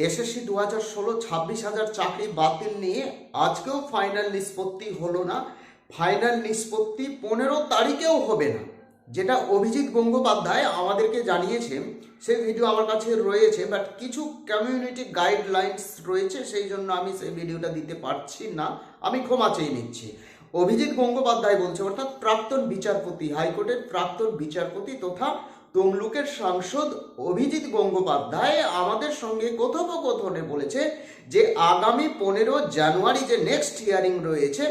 SSC 2016 26,000 চাকরি বাতিল নিয়ে আজকেও ফাইনাল নিষ্পত্তি হলো না। ফাইনাল নিষ্পত্তি 15 তারিখেও হবে না, যেটা অভিজিৎ গঙ্গোপাধ্যায় আমাদেরকে জানিয়েছে। সেই ভিডিও আমার কাছে রয়েছে, বাট কিছু কমিউনিটি গাইডলাইন্স রয়েছে, সেই জন্য আমি সেই ভিডিওটা দিতে পারছি না। আমি ক্ষমা চেয়ে নিচ্ছি। অভিজিৎ গঙ্গোপাধ্যায় বলছে, অর্থাৎ প্রাক্তন বিচারপতি, হাইকোর্টের প্রাক্তন বিচারপতি তথা তমলুকের সাংসদ অভিজিৎ গঙ্গোপাধ্যায় আমাদের সঙ্গে কথোপকথনে বলেছে যে আগামী 15 জানুয়ারি যে নেক্সট হিয়ারিং রয়েছে,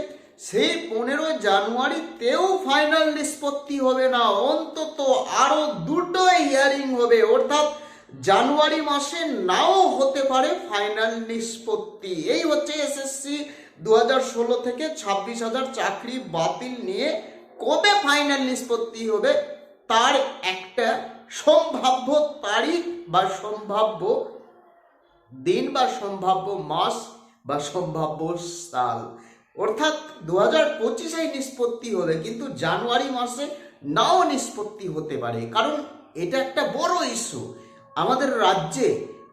সেই 15 জানুয়ারিতেও ফাইনাল নিষ্পত্তি হবে না, অন্তত আরো দুটো হিয়ারিং হবে, অর্থাৎ জানুয়ারি মাসে নাও হতে পারে ফাইনাল নিষ্পত্তি। এই হচ্ছে এসএসসি 2016 থেকে 26,000 চাকরি বাতিল নিয়ে কবে ফাইনাল নিষ্পত্তি হবে তার একটা সম্ভাব্য তারিখ বা সম্ভাব্য দিন বা সম্ভাব্য মাস বা সম্ভাব্য সাল। অর্থাৎ 2025-এ নিষ্পত্তি হবে, কিন্তু জানুয়ারি মাসে নাও নিষ্পত্তি হতে পারে, কারণ এটা একটা বড় ইস্যু। আমাদের রাজ্যে,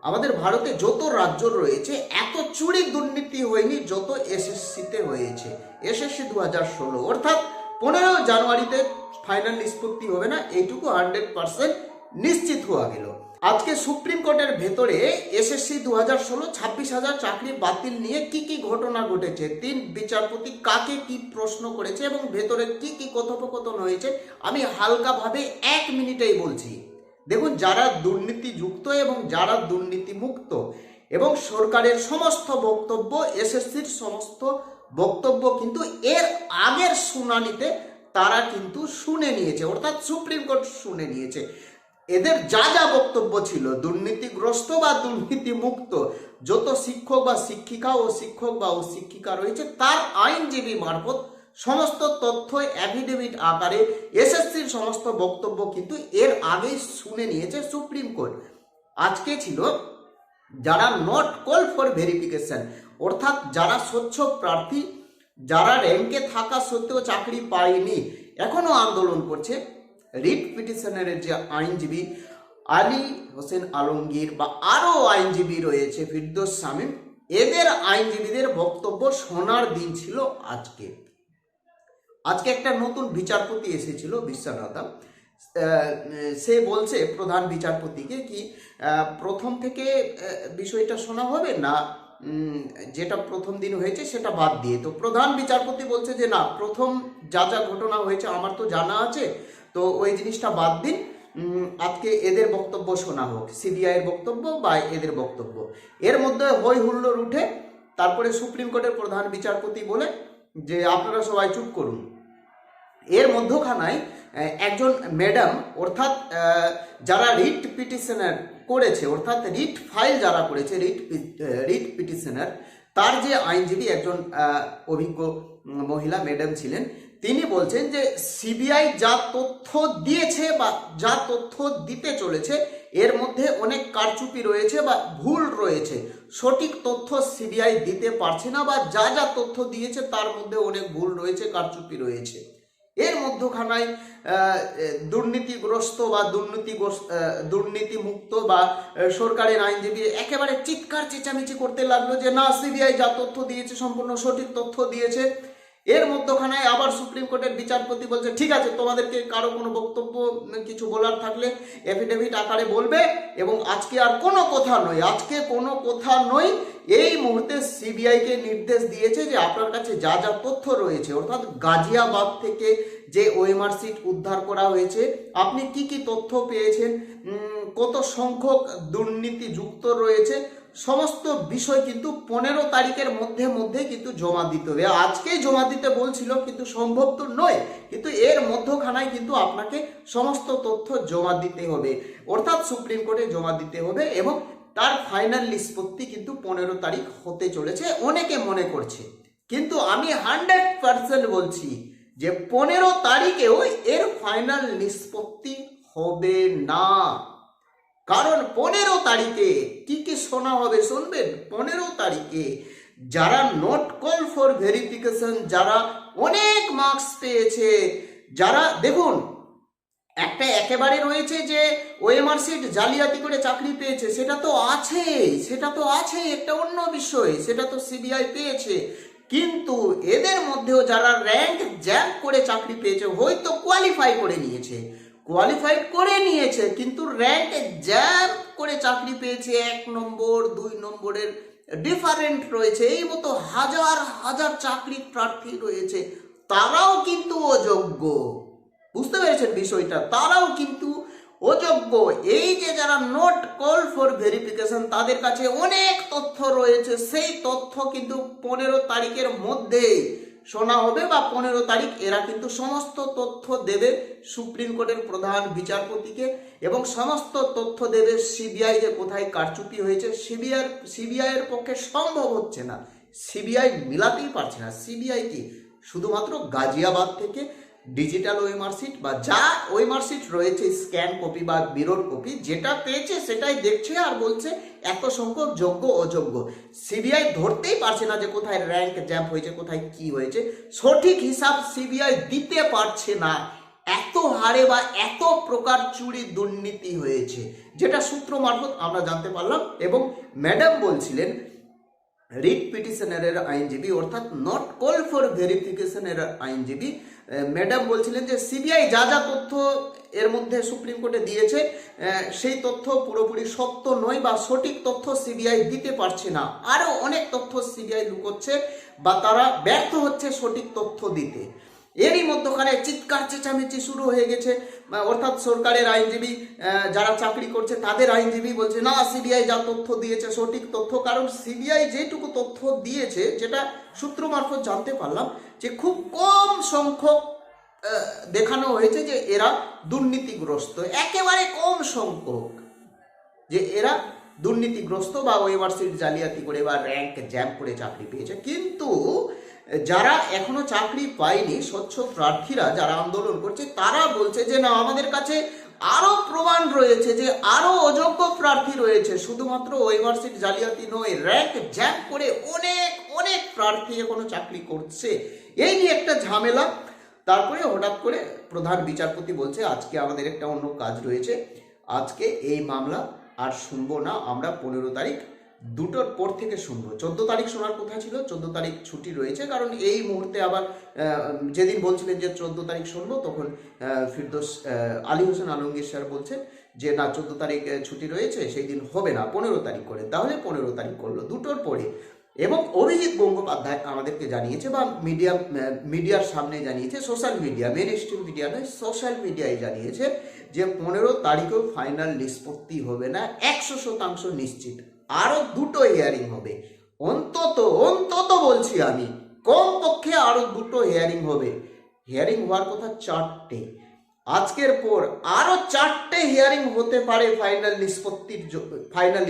আমাদের ভারতে যত রাজ্য রয়েছে, এত চুরি দুর্নীতি হয়নি যত এসএসসিতে হয়েছে। এসএসসি 2016, অর্থাৎ 15 জানুয়ারিতে ফাইনাল নিষ্পত্তি হবে না, এইটুকু 100% নিশ্চিত হওয়া গেল। আজকে সুপ্রিম কোর্টের ভেতরে এসএসসি 2016 26,000 চাকরি বাতিল নিয়ে কি কি ঘটনা ঘটেছে, 3 বিচারপতি কাকে কি প্রশ্ন করেছে এবং ভেতরে কি কি কথোপকথন হয়েছে, আমি হালকাভাবে 1 মিনিটেই বলছি। দেখুন, যারা দুর্নীতিযুক্ত এবং যারা দুর্নীতিমুক্ত এবং সরকারের সমস্ত বক্তব্য, এসএসসির সমস্ত বক্তব্য কিন্তু এর আগের শুনানিতে তারা কিন্তু শুনে নিয়েছে, অর্থাৎ সুপ্রিম কোর্ট শুনে নিয়েছে। এদের যা যা বক্তব্য ছিল, দুর্নীতিগ্রস্ত বা দুর্নীতিমুক্ত যত শিক্ষক বা শিক্ষিকা ও শিক্ষক বা শিক্ষিকা রয়েছে, তার আইনজীবী মারফত সমস্ত তথ্য অ্যাফিডেভিট আকারে এসএসসির সমস্ত বক্তব্য কিন্তু এর আগেই শুনে নিয়েছে সুপ্রিম কোর্ট। আজকে ছিল যারা নট কল ফর ভেরিফিকেশন, অর্থাৎ যারা স্বচ্ছ প্রার্থী, যারা র্যাঙ্কে থাকা সত্ত্বেও চাকরি পায়নি, এখনো আন্দোলন করছে, রিট পিটিশনের যে আইনজীবী আলী হোসেন আলমগীর বা আরো আইনজীবী রয়েছে, ফিরদৌস শামীম, এদের আইনজীবীদের বক্তব্য শোনার দিন ছিল আজকে। আজকে একটা নতুন বিচারপতি এসেছিল, বিশ্বনাথা। সে বলছে প্রধান বিচারপতিকে কি প্রথম থেকে বিষয়টা শোনা হবে না, যেটা প্রথম দিন হয়েছে সেটা বাদ দিয়ে। তো প্রধান বিচারপতি বলছে যে না, প্রথম যা যা ঘটনা হয়েছে আমার তো জানা আছে, তো ওই জিনিসটা বাদ দিন, আজকে এদের বক্তব্য শোনা হোক, সিবিআই এর বক্তব্য বা এদের বক্তব্য। এর মধ্যে হই হুল্লোড় উঠে, তারপরে সুপ্রিম কোর্টের প্রধান বিচারপতি বলে যে আপনারা সবাই চুপ করুন। এর মধ্যখানায় একজন ম্যাডাম, অর্থাৎ যারা রিট পিটিশনার করেছে, অর্থাৎ রিট ফাইল যারা করেছে, রিট পিটিশনার, তার যে আইনজীবী একজন অভিজ্ঞ মহিলা ম্যাডাম ছিলেন, তিনি বলছেন যে সিবিআই যা তথ্য দিয়েছে বা যা তথ্য দিতে চলেছে, এর মধ্যে অনেক কারচুপি রয়েছে বা ভুল রয়েছে, সঠিক তথ্য সিবিআই দিতে পারছে না, বা যা যা তথ্য দিয়েছে তার মধ্যে অনেক ভুল রয়েছে, কারচুপি রয়েছে। এর মধ্যখানায় দুর্নীতিগ্রস্ত বা দুর্নীতিমুক্ত বা সরকারের আইনজীবী একেবারে চিৎকার চেঁচামেচি করতে লাগলো যে না, সিবিআই যা তথ্য দিয়েছে সম্পূর্ণ সঠিক তথ্য দিয়েছে। এর মধ্যখানায় আবার সুপ্রিম কোর্টের বিচারপতি বলছে ঠিক আছে, তোমাদেরকে কারো কোনো বক্তব্য কিছু বলার থাকলে এফিডেভিট আকারে বলবে, এবং আজকে আর কোনো কথা নয়, আজকে কোনো কথা নয়। এই মুহূর্তে সিবিআইকে নির্দেশ দিয়েছে যে আপনার কাছে যা যা তথ্য রয়েছে, অর্থাৎ গাজিয়াবাদ থেকে যে ওএমআর সিট উদ্ধার করা হয়েছে, আপনি কি কি তথ্য পেয়েছেন, কত সংখ্যক দুর্নীতিযুক্ত রয়েছে, সমস্ত বিষয় কিন্তু 15 তারিখের মধ্যে কিন্তু জমা দিতে হবে। আজকেই জমা দিতে বলছিল, কিন্তু সম্ভব তো নয়, কিন্তু এর মধ্যখানায় কিন্তু আপনাকে সমস্ত তথ্য জমা দিতে হবে, অর্থাৎ সুপ্রিম কোর্টে জমা দিতে হবে, এবং তার ফাইনাল নিষ্পত্তি কিন্তু 15 তারিখ হতে চলেছে অনেকে মনে করছে। কিন্তু আমি 100% বলছি যে 15 তারিখেও এর ফাইনাল নিষ্পত্তি হবে না, কারণ 15 তারিখে কি কি শোনা হবে শুনবেন। 15 তারিখে যারা নট কল ফর ভেরিফিকেশন, যারা অনেক মার্কস পেয়েছে, যারা, দেখুন একটা একেবারে রয়েছে যে ওএমআর সিট জালিয়াতি করে চাকরি পেয়েছে, সেটা তো আছে, একটা অন্য বিষয়, সেটা তো সিবিআই পেয়েছে। কিন্তু এদের মধ্যেও যারা র্যাঙ্ক জ্যাম্প করে চাকরি পেয়েছে, হয়তো কোয়ালিফাইড করে নিয়েছে কিন্তু র্যাঙ্ক জ্যাম্প করে চাকরি পেয়েছে, 1 নম্বর 2 নম্বরের ডিফারেন্ট রয়েছে, এই মতো হাজার হাজার চাকরি প্রার্থী রয়েছে, তারাও কিন্তু অযোগ্য। বুঝতে পেরেছেন বিষয়টা? তারাও কিন্তু অযোগ্য। এই যে যারা নট কল ফর ভেরিফিকেশন, তাদের কাছে অনেক তথ্য রয়েছে, সেই তথ্য কিন্তু 15 তারিখের মধ্যে শোনা হবে, বা 15 তারিখ এরা কিন্তু সমস্ত তথ্য দেবে সুপ্রিম কোর্টের প্রধান বিচারপতিকে, এবং সমস্ত তথ্য দেবে সিবিআই যে কোথায় কারচুপি হয়েছে। সিবিআই এর পক্ষে সম্ভব হচ্ছে না, সিবিআই মিলাতেই পারছে না। সিবিআই কি শুধুমাত্র গাজিয়াবাদ থেকে ডিজিটাল ওএমআর সিট বা যা ওএমআর সিট রয়েছে, স্ক্যান কপি বা মিরর কপি, যেটা পেয়েছে সেটাই দেখছে আর বলছে এত সংখ্যক যোগ্য অযোগ্য। সিবিআই ধরতেই পারছে না যে কোথায় র্যাঙ্ক জ্যাম্প হয়েছে, কোথায় কি হয়েছে, সঠিক হিসাব সিবিআই দিতে পারছে না। এত হারে বা এত প্রকার চুরি দুর্নীতি হয়েছে, যেটা সূত্র মারফত আমরা জানতে পারলাম। এবং ম্যাডাম বলছিলেন, রিট পিটিশনারের আইনজীবী অর্থাৎ নট কল ফর ভেরিফিকেশনের আইনজীবী ম্যাডাম বলছিলেন যে সিবিআই যা যা তথ্য এর মধ্যে সুপ্রিম কোর্টে দিয়েছে, সেই তথ্য পুরোপুরি সত্য নয় বা সঠিক তথ্য সিবিআই দিতে পারছে না। আরও অনেক তথ্য সিবিআই লুকোচ্ছে বা তারা ব্যর্থ হচ্ছে সঠিক তথ্য দিতে। এরই মধ্যখানে চিৎকার চেঁচামেচি শুরু হয়ে গেছে, অর্থাৎ সরকারের আইনজীবী যারা চাকরি করছে তাদের আইনজীবী বলছে না, সিবিআই যা তথ্য দিয়েছে সঠিক তথ্য। কারণ সিবিআই যেটুকু তথ্য দিয়েছে, যেটা সূত্র মারফত জানতে পারলাম, যে খুব কম সংখ্যক দেখানো হয়েছে যে এরা দুর্নীতিগ্রস্ত, একেবারে কম সংখ্যক যে এরা দুর্নীতিগ্রস্ত বা ওএমআর সিট জালিয়াতি করে বা র্যাঙ্ক জ্যাম্প করে চাকরি পেয়েছে। কিন্তু যারা এখনো চাকরি পায়নি, স্বচ্ছ প্রার্থীরা যারা আন্দোলন করছে, তারা বলছে যে না, আমাদের কাছে আরো প্রমাণ রয়েছে যে আরো অযোগ্য প্রার্থী রয়েছে, শুধুমাত্র ওএমআর সিট জালিয়াতি নয়, র্যাঙ্ক জ্যাম্প করে অনেক অনেক প্রার্থী এখনো চাকরি করছে। এই নিয়ে একটা ঝামেলা। তারপরে হঠাৎ করে প্রধান বিচারপতি বলছে আজকে আমাদের একটা অন্য কাজ রয়েছে, আজকে এই মামলা আর শুনবো না, আমরা 15 তারিখ 2টোর পর থেকে শুনবো। 14 তারিখ শোনার কথা ছিল, 14 তারিখ ছুটি রয়েছে। কারণ এই মুহূর্তে আবার যেদিন বলছিলেন যে 14 তারিখ শুনবো, তখন ফিরদৌস আলী হোসেন আলমগীর স্যার বলছেন যে না, 14 তারিখ ছুটি রয়েছে, সেই দিন হবে না, 15 তারিখ করে। তাহলে 15 তারিখ করলো 2টোর পরে। এবং অভিজিৎ গঙ্গোপাধ্যায় আমাদেরকে জানিয়েছে বা মিডিয়ার সামনে জানিয়েছে, social media, mainstream media নয়, সোশ্যাল মিডিয়ায় জানিয়েছে যে 15 তারিখেও ফাইনাল নিষ্পত্তি হবে না, 100% নিশ্চিত। আরো 2টো হিয়ারিং হবে, অন্তত বলছি আমি, কমপক্ষে আরো 2টো হিয়ারিং হবে। হিয়ারিং হওয়ার কথা 4টে, আজকের পর আরো 4টে হিয়ারিং হতে পারে ফাইনাল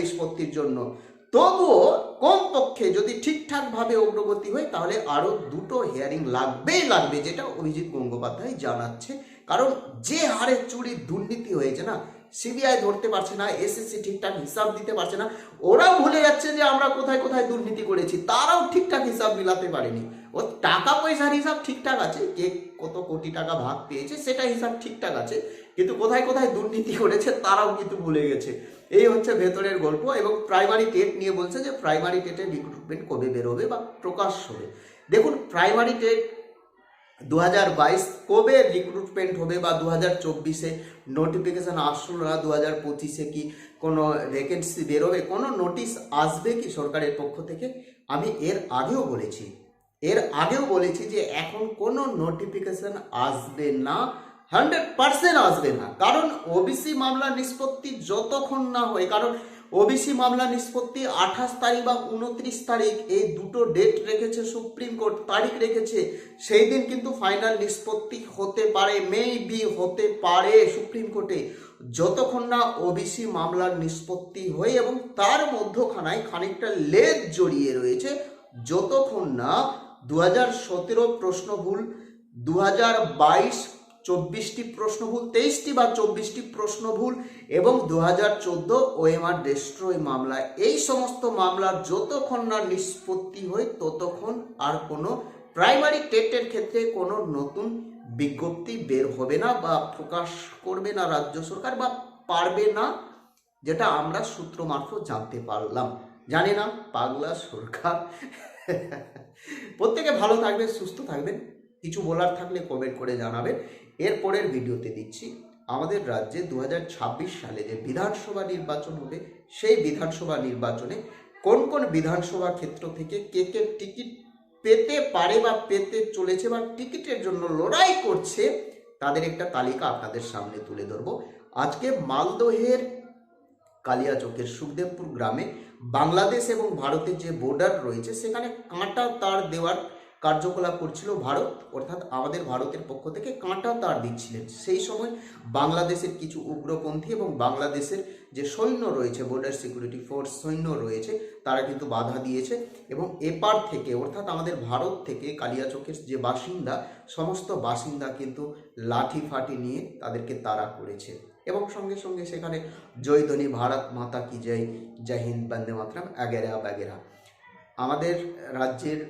নিষ্পত্তির জন্য। তবুও কমপক্ষে যদি ঠিকঠাক ভাবে অগ্রগতি হয়, তাহলে আরো 2টো হিয়ারিং লাগবে, যেটা অভিজিৎ গঙ্গোপাধ্যায় জানাচ্ছে। কারণ যে হারে চুরি দুর্নীতি হয়েছে না, সিবিআই ধরতে পারছে না, এসএসসি ঠিকঠাক হিসাব দিতে পারছে না, ওরাও ভুলে যাচ্ছে যে আমরা কোথায় কোথায় দুর্নীতি করেছি, তারাও ঠিকঠাক হিসাব মিলাতে পারেনি। ও টাকা পয়সার হিসাব ঠিকঠাক আছে, কে কত কোটি টাকা ভাগ পেয়েছে সেটা হিসাব ঠিকঠাক আছে, কিন্তু কোথায় কোথায় দুর্নীতি করেছে তারাও কিন্তু ভুলে গেছে। এই হচ্ছে ভেতরের গল্প। এবং প্রাইমারি টেট নিয়ে বলছে যে প্রাইমারি টেটের রিক্রুটমেন্ট কবে বেরোবে বা প্রকাশ হবে। দেখুন, প্রাইমারি টেট 2022 কবে রিক্রুটমেন্ট হবে বা 2024-এ নোটিফিকেশন আসলো না, 2025-এ কি কোনো ভ্যাকেন্সি বেরোবে, কোনো নোটিশ আসবে কি সরকারের পক্ষ থেকে? আমি এর আগেও বলেছি যে এখন কোনো নোটিফিকেশন আসবে না, 100% আসবে না। কারণ ওবিসি মামলা নিষ্পত্তি যতক্ষণ না হয়, কারণ ওবিসি মামলা নিষ্পত্তি 28 তারিখ বা 29 তারিখ, এই 2টো ডেট রেখেছে সুপ্রিম কোর্ট, তারিখ রেখেছে, সেই দিন কিন্তু ফাইনাল নিষ্পত্তি হতে পারে, মেবি হতে পারে সুপ্রিম কোর্টে। যতক্ষণ না ওবিসি মামলার নিষ্পত্তি হয় এবং তার মধ্যখানায় খানিকটা লেজ জড়িয়ে রয়েছে, যতক্ষণ না 2017 প্রশ্ন ভুল, 2022 24টি প্রশ্ন ভুল, 23টি বা 24টি প্রশ্ন ভুল, এবং 2014 ওএমআর ডেস্ট্রয় মামলা, এই সমস্ত মামলার যতক্ষণ না নিষ্পত্তি হয় ততক্ষণ আর কোনো প্রাইমারি টেটের ক্ষেত্রে কোনো নতুন বিজ্ঞপ্তি বের হবে না বা প্রকাশ করবে না রাজ্য সরকার, বা পারবে না, যেটা আমরা সূত্র মারফত জানতে পারলাম। জানি না, পাগলা সরকার। প্রত্যেকে ভালো থাকবেন, সুস্থ থাকবেন। কিছু বলার থাকলে কমেন্ট করে জানাবেন। এরপরের ভিডিওতে দিচ্ছি আমাদের রাজ্যে 2026 সালে যে বিধানসভা নির্বাচন হবে, সেই বিধানসভা নির্বাচনে কোন কোন বিধানসভা ক্ষেত্র থেকে কে কে টিকিট পেতে পারে বা পেতে চলেছে বা টিকিটের জন্য লড়াই করছে, তাদের একটা তালিকা আপনাদের সামনে তুলে ধরবো। আজকে মালদহের কালিয়াচকের সুখদেবপুর গ্রামে বাংলাদেশ এবং ভারতের যে বর্ডার রয়েছে, সেখানে কাঁটা তার দেওয়ার কার্যকলাপ করছিল ভারত, অর্থাৎ আমাদের ভারতের পক্ষ থেকে কাঁটা তার দিচ্ছিলেন। সেই সময় বাংলাদেশের কিছু উগ্রপন্থী এবং বাংলাদেশের যে সৈন্য রয়েছে, বর্ডার সিকিউরিটি ফোর্স সৈন্য রয়েছে, তারা কিন্তু বাধা দিয়েছে এবং এপার থেকে অর্থাৎ আমাদের ভারত থেকে কালিয়াচকের যে বাসিন্দা, সমস্ত বাসিন্দা কিন্তু লাঠি ফাটি নিয়ে তাদেরকে তাড়া করেছে এবং সঙ্গে সঙ্গে সেখানে জয়ধ্বনি ভারত মাতা কি জয়, জয় হিন্দ, বন্দে মাতরম, আগেরা বাগেরা। আমাদের রাজ্যের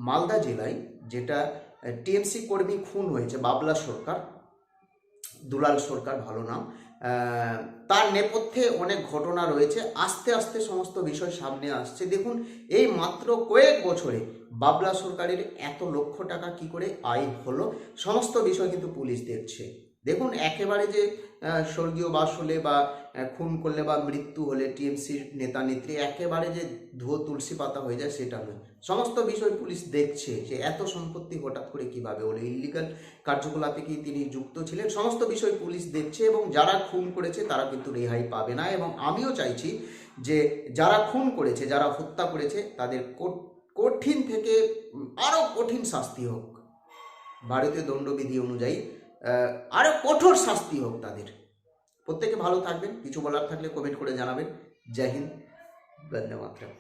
মালদা জেলায় যেটা টিএমসি কর্মী খুন হয়েছে, বাবলা সরকার, দুলাল সরকার ভালো নাম, তার নেপথ্যে অনেক ঘটনা রয়েছে। আস্তে আস্তে সমস্ত বিষয় সামনে আসছে। দেখুন, এই মাত্র কয়েক বছরে বাবলা সরকারের এত লক্ষ টাকা কি করে আয় হলো, সমস্ত বিষয় কিন্তু পুলিশ দেখছে। দেখুন, একেবারে যে স্বর্গীয় বাস হলে বা খুন করলে বা মৃত্যু হলে টিএমসির নেতা নেত্রী একেবারে যে ধুয়ো তুলসী পাতা হয়ে যায়, সেটা নয়। সমস্ত বিষয় পুলিশ দেখছে যে এত সম্পত্তি হঠাৎ করে কিভাবে হলো, ইলিগাল কার্যকলাপে কি তিনি যুক্ত ছিলেন, সমস্ত বিষয় পুলিশ দেখছে এবং যারা খুন করেছে তারা কিন্তু রেহাই পাবে না। এবং আমিও চাইছি যে যারা খুন করেছে, যারা হত্যা করেছে, তাদের কঠিন থেকে আরও কঠিন শাস্তি হোক, ভারতীয় দণ্ডবিধি অনুযায়ী আরো কঠোর শাস্তি হোক তাদের। প্রত্যেকে ভালো থাকবেন। কিছু বলার থাকলে কমেন্ট করে জানাবেন। জয় হিন্দ, বন্দে মাতরম।